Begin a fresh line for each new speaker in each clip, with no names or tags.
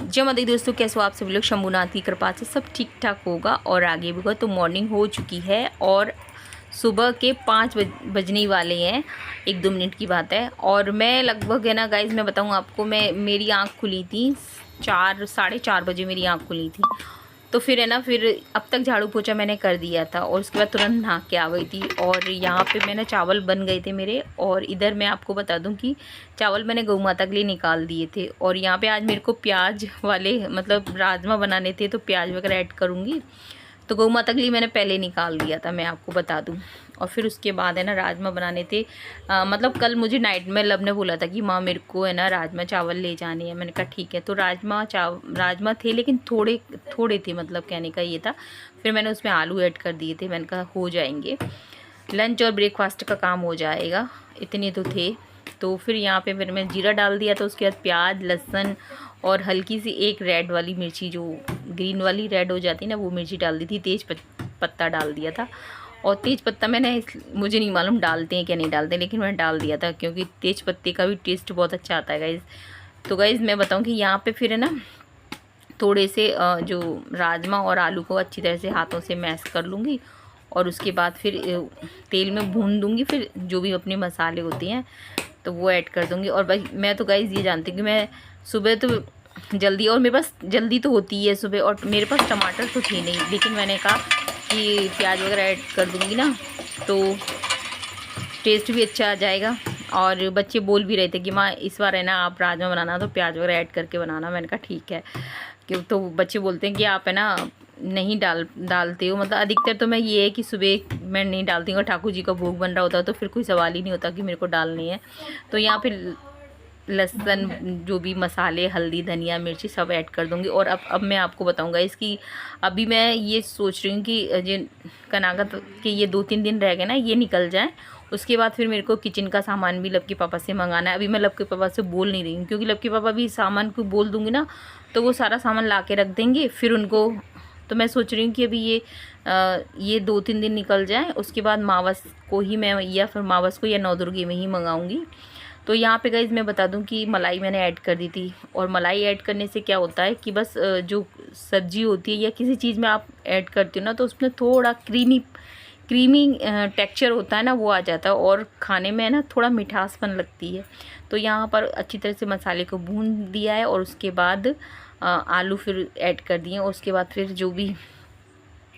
जय माता दी दोस्तों, कैसे हो आप सभी लोग। शंभुनाथ की कृपा से सब ठीक ठाक होगा और आगे भी होगा। तो मॉर्निंग हो चुकी है और सुबह के 5 बजने वाले हैं। 1-2 मिनट की बात है। और मैं लगभग है ना गाइज, मैं बताऊँ आपको, मेरी आँख खुली थी 4 साढ़े 4 बजे मेरी आँख खुली थी। तो फिर है ना, फिर अब तक झाड़ू पोछा मैंने कर दिया था और उसके बाद तुरंत नहा के आ गई थी। और यहाँ पे मैंने चावल बन गए थे मेरे। और इधर मैं आपको बता दूं कि चावल मैंने गौ माता के लिए निकाल दिए थे। और यहाँ पे आज मेरे को प्याज वाले मतलब राजमा बनाने थे, तो प्याज वगैरह ऐड करूँगी। तो गौ माता के लिए मैंने पहले निकाल दिया था, मैं आपको बता दूं। और फिर उसके बाद है ना राजमा बनाने थे। मतलब कल मुझे नाइट में लब ने बोला था कि माँ मेरे को है ना राजमा चावल ले जाने हैं। मैंने कहा ठीक है। तो राजमा थे, लेकिन थोड़े थोड़े थे, मतलब कहने का ये था। फिर मैंने उसमें आलू ऐड कर दिए थे। मैंने कहा हो जाएंगे, लंच और ब्रेकफास्ट का काम हो जाएगा, इतने तो थे। तो फिर यहाँ पे फिर मैं जीरा डाल दिया। तो उसके बाद प्याज, लहसुन और हल्की सी एक रेड वाली मिर्ची, जो ग्रीन वाली रेड हो जाती है ना, वो मिर्ची डाल दी थी। तेज पत्ता डाल दिया था। और तेज पत्ता मुझे नहीं मालूम डालते हैं क्या नहीं डालते, लेकिन मैंने डाल दिया था क्योंकि तेज पत्ते का भी टेस्ट बहुत अच्छा आता है गाइज़। तो गाइज़ मैं बताऊँ कि यहाँ पे फिर है ना थोड़े से जो राजमा और आलू को अच्छी तरह से हाथों से मैश कर लूँगी। और उसके बाद फिर तेल में भून दूँगी। फिर जो भी अपने मसाले होते हैं तो वो ऐड कर दूँगी। और भाई मैं तो गाइज़ ये जानती हूँ कि मैं सुबह तो जल्दी, और मेरे पास जल्दी तो होती है सुबह, और मेरे पास टमाटर तो थे नहीं, लेकिन मैंने कहा कि प्याज वगैरह ऐड कर दूँगी ना तो टेस्ट भी अच्छा आ जाएगा। और बच्चे बोल भी रहे थे कि माँ इस बार है ना आप राजमा बनाना तो प्याज वगैरह ऐड करके बनाना। मैंने कहा ठीक है। क्यों तो बच्चे बोलते हैं कि आप है ना नहीं डालते हो, मतलब अधिकतर तो मैं ये है कि सुबह मैं नहीं डालती हूँ। ठाकुर जी का भोग बन रहा होता है तो फिर कोई सवाल ही नहीं होता कि मेरे को डालनी है। तो यहाँ पे लहसुन, जो भी मसाले, हल्दी, धनिया, मिर्ची सब ऐड कर दूंगी। और अब मैं आपको बताऊंगा इसकी, अभी मैं ये सोच रही हूँ कि ये कनागत के ये 2-3 दिन रह गए ना, ये निकल जाए। उसके बाद फिर मेरे को किचन का सामान भी लब के पापा से मंगाना है। अभी मैं लब के पापा से बोल नहीं रही हूँ, क्योंकि लब के पापा भी सामान को बोल दूँगी ना तो वो सारा सामान ला के रख देंगे फिर उनको। तो मैं सोच रही हूँ कि अभी ये 2-3 दिन निकल जाए, उसके बाद मावस को ही मैं, या फिर मावस को या नवदुर्गे में ही मंगाऊँगी। तो यहाँ पे गाइज़ मैं बता दूं कि मलाई मैंने ऐड कर दी थी। और मलाई ऐड करने से क्या होता है कि बस जो सब्जी होती है या किसी चीज़ में आप ऐड करते हो ना, तो उसमें थोड़ा क्रीमी टेक्सचर होता है ना, वो आ जाता है और खाने में है ना थोड़ा मिठासपन लगती है। तो यहाँ पर अच्छी तरह से मसाले को भून दिया है और उसके बाद आलू फिर ऐड कर दिए। और उसके बाद फिर जो भी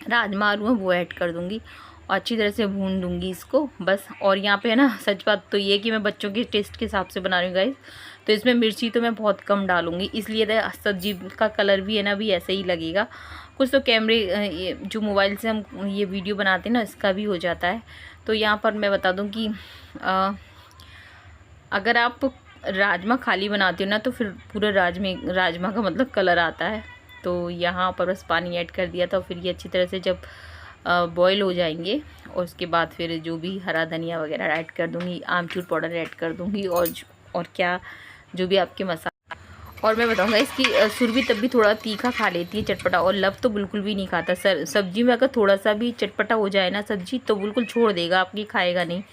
राजमा आलू हैं वो ऐड कर दूँगी और अच्छी तरह से भून दूँगी इसको बस। और यहाँ पे है ना सच बात तो ये कि मैं बच्चों के टेस्ट के हिसाब से बना रही हूँ गाइस। तो इसमें मिर्ची तो मैं बहुत कम डालूँगी, इसलिए सब्जी का कलर भी है ना भी ऐसे ही लगेगा। कुछ तो कैमरे जो मोबाइल से हम ये वीडियो बनाते हैं ना, इसका भी हो जाता है। तो यहाँ पर मैं बता दूँ कि अगर आप राजमा खाली बनाते हो ना तो फिर पूरा राजमा का मतलब कलर आता है। तो यहाँ पर बस पानी ऐड कर दिया था। फिर ये अच्छी तरह से जब बॉईल हो जाएंगे और उसके बाद फिर जो भी हरा धनिया वगैरह ऐड कर दूँगी, आमचूर पाउडर ऐड कर दूँगी और क्या जो भी आपके मसाले। और मैं बताऊँगा इसकी सुरभि तब भी थोड़ा तीखा खा लेती है, चटपटा। और लव तो बिल्कुल भी नहीं खाता। सब्जी में अगर थोड़ा सा भी चटपटा हो जाए ना सब्जी तो बिल्कुल छोड़ देगा, आपकी खाएगा नहीं।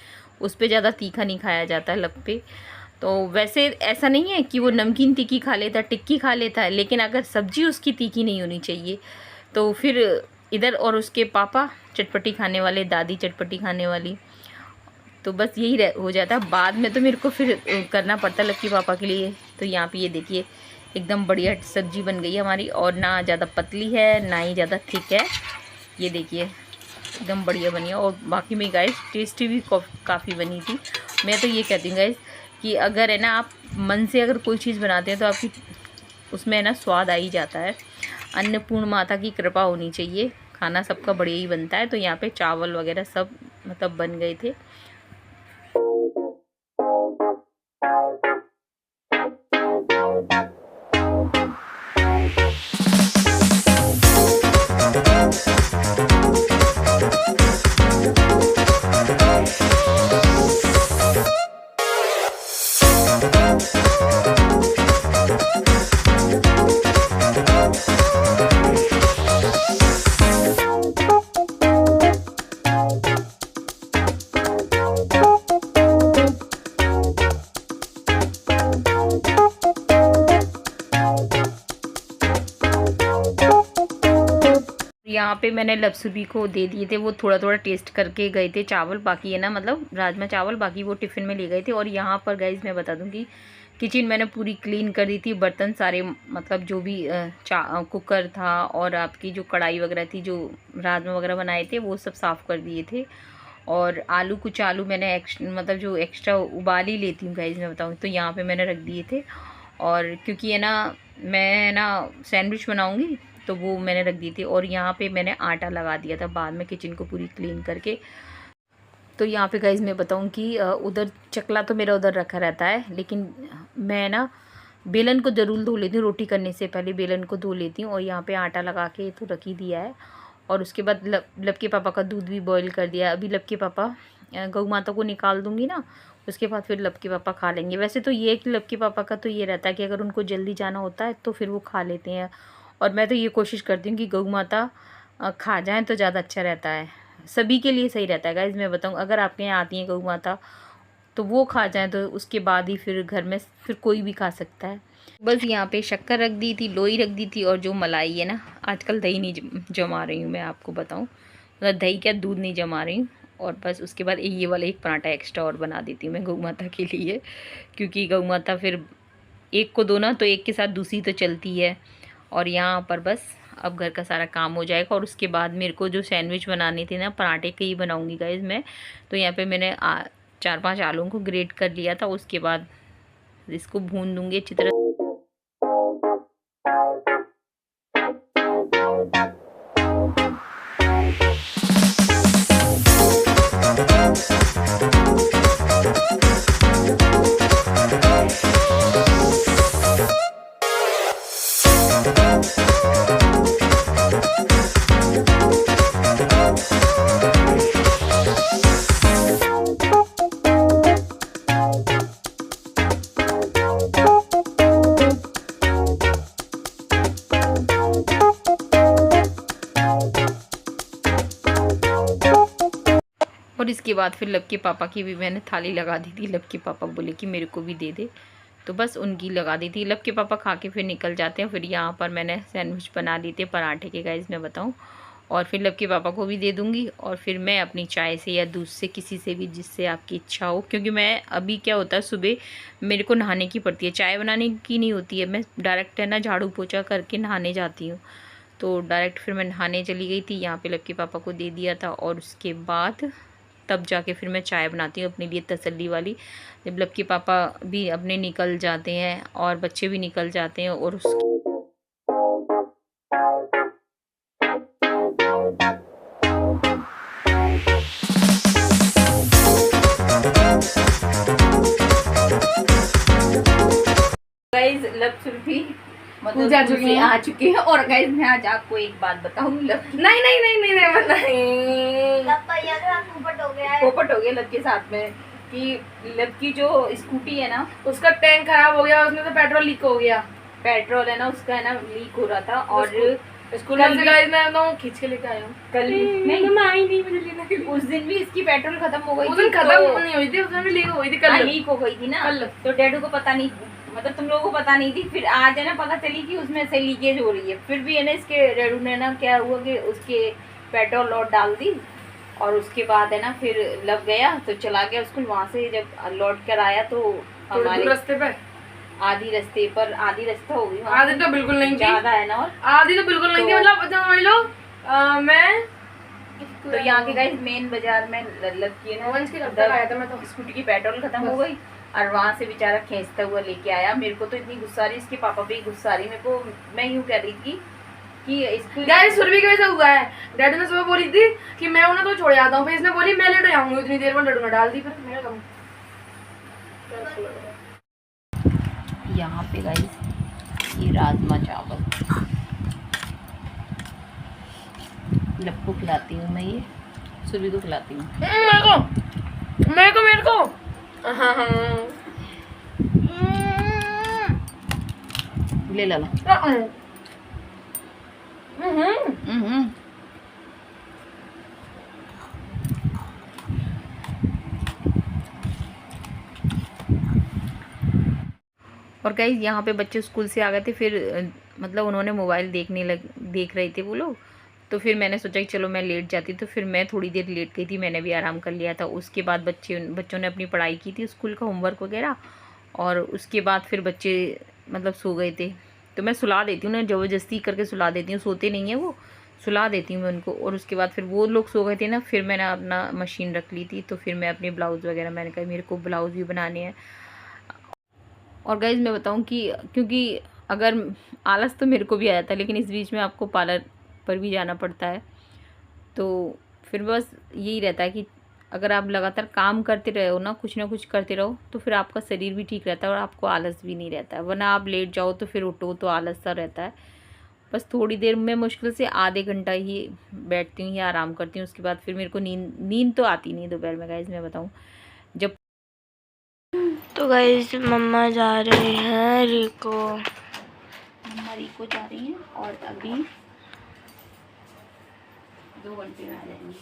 उस पर ज़्यादा तीखा नहीं खाया जाता है लव पे। तो वैसे ऐसा नहीं है कि वो नमकीन तीखी खा लेता है, टिक्की खा लेता है, लेकिन अगर सब्जी उसकी तीखी नहीं होनी चाहिए। तो फिर इधर और उसके पापा चटपटी खाने वाले, दादी चटपटी खाने वाली। तो बस यही हो जाता है। बाद में तो मेरे को फिर करना पड़ता है लक्की पापा के लिए। तो यहाँ पे ये देखिए एकदम बढ़िया सब्जी बन गई है हमारी, और ना ज़्यादा पतली है ना ही ज़्यादा थिक है। ये देखिए एकदम बढ़िया बनी है। और बाकी में गाइस टेस्टी भी काफ़ी बनी थी। मैं तो ये कहती हूँ गाइस कि अगर है ना आप मन से अगर कोई चीज़ बनाते हैं तो आपकी उसमें है ना स्वाद आ ही जाता है। अन्नपूर्ण माता की कृपा होनी चाहिए, खाना सबका बढ़िया ही बनता है। तो यहाँ पे चावल वगैरह सब मतलब बन गए थे। यहाँ पे मैंने लपसुबी को दे दिए थे, वो थोड़ा थोड़ा टेस्ट करके गए थे चावल, बाकी है ना मतलब राजमा चावल, बाकी वो टिफ़िन में ले गए थे। और यहाँ पर गाइस मैं बता दूँ कि किचन मैंने पूरी क्लीन कर दी थी, बर्तन सारे मतलब जो भी कुकर था और आपकी जो कढ़ाई वगैरह थी, जो राजमा वगैरह बनाए थे वो सब साफ़ कर दिए थे। और कुछ आलू मैंने मतलब जो एक्स्ट्रा उबाल ही लेती हूँ गाइस मैं बताऊँ तो, यहाँ पे मैंने रख दिए थे। और क्योंकि है ना मैं ना सैंडविच बनाऊँगी तो वो मैंने रख दी थी। और यहाँ पे मैंने आटा लगा दिया था बाद में किचन को पूरी क्लीन करके। तो यहाँ पे गाइस मैं बताऊँ कि उधर चकला तो मेरा उधर रखा रहता है, लेकिन मैं ना बेलन को ज़रूर धो लेती हूँ, रोटी करने से पहले बेलन को धो लेती हूँ। और यहाँ पे आटा लगा के तो रख ही दिया है। और उसके बाद लब के पापा का दूध भी बॉईल कर दिया। अभी लब के पापा गौ माता को निकाल दूँगी ना, उसके बाद फिर लब के पापा खा लेंगे। वैसे तो ये कि लब के पापा का तो ये रहता है कि अगर उनको जल्दी जाना होता है तो फिर वो खा लेते हैं। और मैं तो ये कोशिश करती हूँ कि गौ माता खा जाएँ तो ज़्यादा अच्छा रहता है, सभी के लिए सही रहता है गाइस मैं बताऊँ। अगर आपके यहाँ आती है गौ माता तो वो खा जाए तो उसके बाद ही फिर घर में फिर कोई भी खा सकता है। बस यहाँ पे शक्कर रख दी थी, लोई रख दी थी, और जो मलाई है ना, आजकल दही नहीं जमा रही हूँ मैं आपको बताऊँ, मतलब दही क्या दूध नहीं जमा रही हूँ। और बस उसके बाद ये वाला एक पराठा एक्स्ट्रा और बना देती हूँ मैं गौ माता के लिए, क्योंकि गौ माता फिर एक को दो ना तो एक के साथ दूसरी तो चलती है। और यहाँ पर बस अब घर का सारा काम हो जाएगा। और उसके बाद मेरे को जो सैंडविच बनानी थी ना, पराठे के ही बनाऊँगी गाइस मैं। तो यहाँ पे मैंने 4-5 आलूओं को ग्रेट कर लिया था, उसके बाद इसको भून दूँगी अच्छी तरह। और इसके बाद फिर लब के पापा की भी मैंने थाली लगा दी थी। लब के पापा बोले कि मेरे को भी दे दे, तो बस उनकी लगा दी थी। लब के पापा खा के फिर निकल जाते हैं। फिर यहाँ पर मैंने सैंडविच बना लिए थे पराठे के गाइस मैं बताऊँ, और फिर लब के पापा को भी दे दूँगी। और फिर मैं अपनी चाय से या दूध से, किसी से भी जिससे आपकी इच्छा हो, क्योंकि मैं अभी क्या होता है सुबह मेरे को नहाने की पड़ती है, चाय बनाने की नहीं होती है। मैं डायरेक्ट है ना झाड़ू पोछा करके नहाने जाती हूँ, तो डायरेक्ट फिर मैं नहाने चली गई थी। यहाँ पे लब के पापा को दे दिया था, और उसके बाद तब जाके फिर मैं चाय बनाती हूँ अपने लिए तसल्ली वाली। जब लब के पापा भी अपने निकल जाते हैं और बच्चे भी निकल जाते हैं, और उसकी गाइस लब सुल्फी मतलब आ चुके हैं। और गाइस मैं आज आपको एक बात बताऊंगी, लब नहीं नहीं नहीं नहीं नहीं पोपट हो गया लब के साथ में, कि लब की जो स्कूटी है ना उसका टैंक खराब हो गया, उसमें तो पेट्रोल लीक हो गया। पेट्रोल है ना उसका है ना लीक हो रहा था, और स्कूल से गाइस मैं तो खींच के लेके आया हूँ कल भी। नहीं मैं आई नहीं, मुझे लेना है। उस दिन भी इसकी पेट्रोल खत्म हो गई, उस दिन खत्म नहीं हुई थी, उस दिन भी लीक हो गई थी, कल लीक हो गई थी ना। तो डैडू को पता नहीं, मतलब तुम लोगों को पता नहीं थी। फिर आज है ना पता चली कि उसमें से लीकेज हो रही है। फिर भी है ना इसके डैडू ने ना क्या हुआ कि उसके पेट्रोल और डाल दी, और उसके बाद है ना फिर लग गया तो चला गया स्कूल। वहाँ से जब लौट कर आया तो हमारे रास्ते पर आधी रास्ता हो गई, आधी तो बिल्कुल नहीं ज्यादा है ना, और आधी तो बिल्कुल नहीं थी, मतलब समझ लो मैं तो यहाँ के गाइस मेन बाजार में लग की है ना आया था मैं, तो स्कूटी की पेट्रोल खत्म हो गई, और वहाँ से बेचारा खींचता हुआ लेके आया। मेरे को तो इतनी गुस्सा रही, इसके पापा भी गुस्सा रही मेरे को। मैं यूँ कह रही थी कि इसको सुरभि की वजह से हुआ है। डैडी ने सुबह बोली थी कि मैं उन्हें तो छोड़ जाता हूँ, फिर इसने बोली मैं लेट जाऊंगी उतनी देर में, डैडू ने डाल दी। फिर मेरा कम यहाँ पे गाइस ये राजमा चावल लब को खिलाती हूँ मैं, ये सुबह को खिलाती हूँ मेरे को ले ला और गाइस यहाँ पे बच्चे स्कूल से आ गए थे, फिर मतलब उन्होंने मोबाइल देख रहे थे वो लोग, तो फिर मैंने सोचा कि चलो मैं लेट जाती, तो फिर मैं थोड़ी देर लेट गई थी, मैंने भी आराम कर लिया था। उसके बाद बच्चों ने अपनी पढ़ाई की थी, स्कूल का होमवर्क वगैरह, और उसके बाद फिर बच्चे मतलब सो गए थे। तो मैं सुला देती हूँ, उन्हें ज़बरदस्ती करके सुला देती हूँ, सोते नहीं हैं वो, सुला देती हूँ मैं उनको। और उसके बाद फिर वो लोग सो गए थे ना, फिर मैंने अपना मशीन रख ली थी। तो फिर मैं अपने ब्लाउज़ वगैरह, मैंने कहा मेरे को ब्लाउज़ भी बनाने हैं। और गाइज़ मैं बताऊँ कि क्योंकि अगर आलस तो मेरे को भी आया था, लेकिन इस बीच में आपको पार्लर पर भी जाना पड़ता है, तो फिर बस यही रहता है कि अगर आप लगातार काम करते रहो ना कुछ करते रहो, तो फिर आपका शरीर भी ठीक रहता है और आपको आलस भी नहीं रहता है। वरना आप लेट जाओ तो फिर उठो तो आलस सा रहता है। बस थोड़ी देर में, मुश्किल से आधे घंटा ही बैठती हूँ या आराम करती हूँ। उसके बाद फिर मेरे को नींद तो आती नहीं दोपहर में। गाइज़ मैं बताऊँ, जब
तो गाइस मम्मा जा रही हैं रिको,
मम्मा रिको जा रही हैं और अभी 2 घंटे में आ जाएंगी।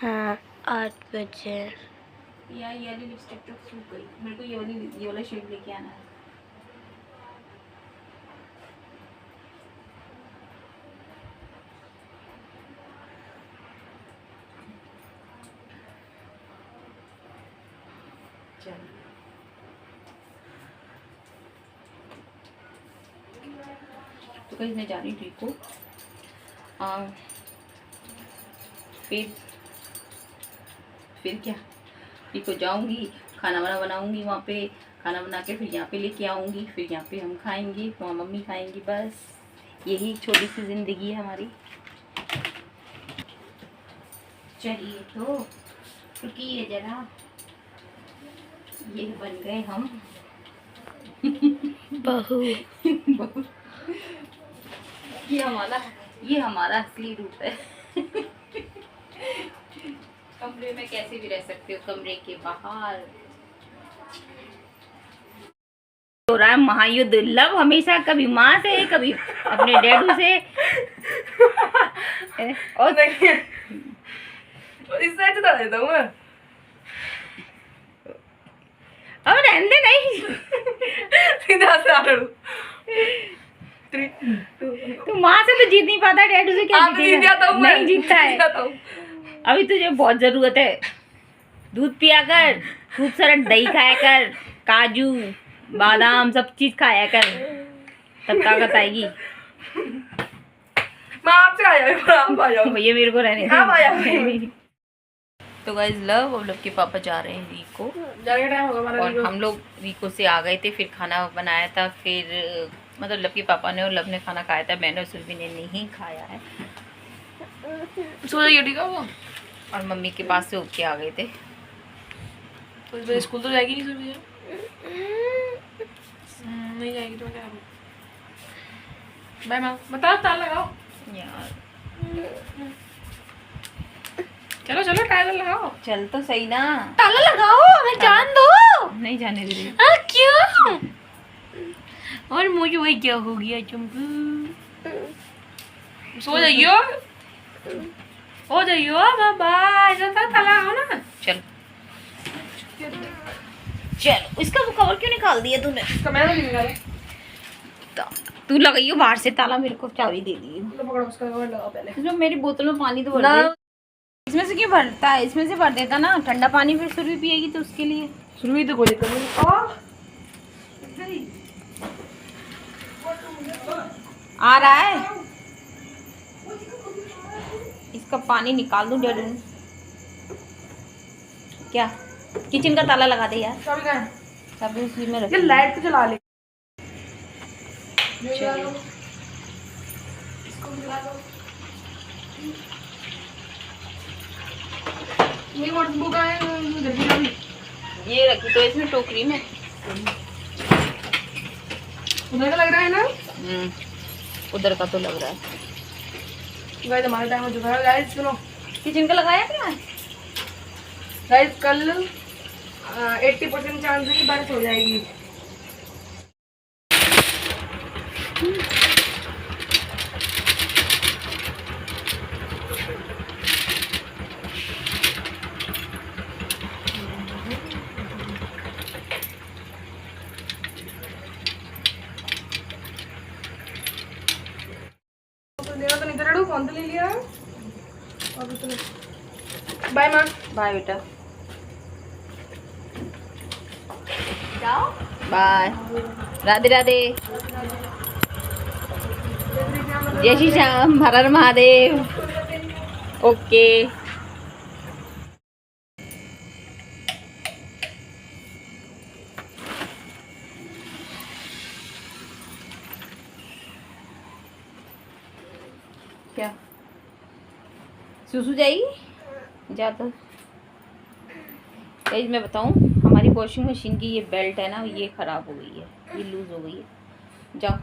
हाँ 8 बजे।
यार ये वाली लिपस्टिक तो सूख गई, मेरे को ये वाला शेड लेके आना है। चलो तो कहीं मैं जा रही हूँ रिको, फिर क्या, रिको जाऊंगी, खाना वाना बनाऊंगी, वहाँ पे खाना बना के फिर यहाँ पे लेके आऊंगी, फिर यहाँ पे हम खाएंगे, वहाँ मम्मी खाएंगी। बस यही छोटी सी जिंदगी है हमारी। चलिए तो रुकिए जरा, ये बन गए हम
बहू।
बहू। ये हमारा असली रूप है। कमरे में कैसे भी रह सकते हो, कमरे के बाहर हो रहा है महायुद्ध। लव हमेशा कभी माँ से, कभी अपने डैडू से। और
नहीं इस साइड से डाल देता हूँ मैं।
अब रहने नहीं।
सीधा से डाल दूँ।
तू माँ से तो जीत नहीं पाता, डैडू से क्या जीतेगा? नहीं जीतता है। अभी तुझे बहुत जरूरत है, दूध पिया कर, खूब सारा दही खाया कर, काजू बादाम सब चीज खाया कर, तब ताकत आएगी।
मैं आपसे आ जाऊँ
भैया मेरे को रहने
आप आ जाओ।
तो गाइस लव और लव के पापा जा रहे हैं रिको,
टाइम होगा हमारा।
और हम लोग रिको से आ गए थे, फिर खाना बनाया था, फिर मतलब लव के पापा ने और लव ने खाना खाया था, मैंने और सुरभि ने नहीं खाया है।
सो जाइए ठीक है वो,
और मम्मी के पास से होके आ गए थे।
तो इस बार स्कूल तो जाएगी नहीं सुबह? नहीं जाएगी तो क्या करूँ? बाय माँ, बताओ ताला लगाओ
यार
चलो चलो ताला लगाओ।
चल तो सही ना,
ताला लगाओ, हमें जान दो।
नहीं जाने दे रही।
क्यों? और मुझे वही क्या हो गया चंपू? सो जाइयो, हो जाइयो बाय। ताला लगाओ ना।
चल चल, इसका वो कवर क्यों निकाल दिया तूने?
इसका मैं नहीं निकाला।
तू लगाइयो बाहर से ताला, मेरे को चाबी दे दी।
लो पकड़ो उसका कवर लगाओ पहले।
इसमें मेरी बोतल में पानी तो भर दे। इसमें से क्यों भरता है? इसमें से भर देता ना, ठंडा पानी फिर सुरभि पिएगी तो उसके लिए।
सुरभि तो कोई दिक्कत नहीं।
आ रहा है, इसका पानी निकाल दूं डैडू? क्या किचन का ताला लगा दे यार,
चाबी कहाँ है?
चाबी उसी में रख।
ये लाइट तो चला ले।
चलिए
इसको भी जला दो। ये नोटबुक है जल्दी अभी।
ये रखी तो इसमें टोकरी में।
उधर का लग रहा है ना?
उधर का तो लग रहा है।
गाइस हमारा टाइम हो चुका है। गाइस सुनो,
किचन का लगाया क्या?
गाइस कल 80% चांस है कि बारिश हो जाएगी। लेना तो नहीं था, फोन तो ले लिया। बाय माँ।
बाय बेटा, जाओ, बाय, राधे राधे, जय श्री श्याम, हर हर महादेव। ओके। क्या सुसु जाएगी ज़्यादा? गाइस मैं बताऊं, हमारी वॉशिंग मशीन की ये बेल्ट है ना, ये ख़राब हो गई है, ये लूज़ हो गई है। जाओ।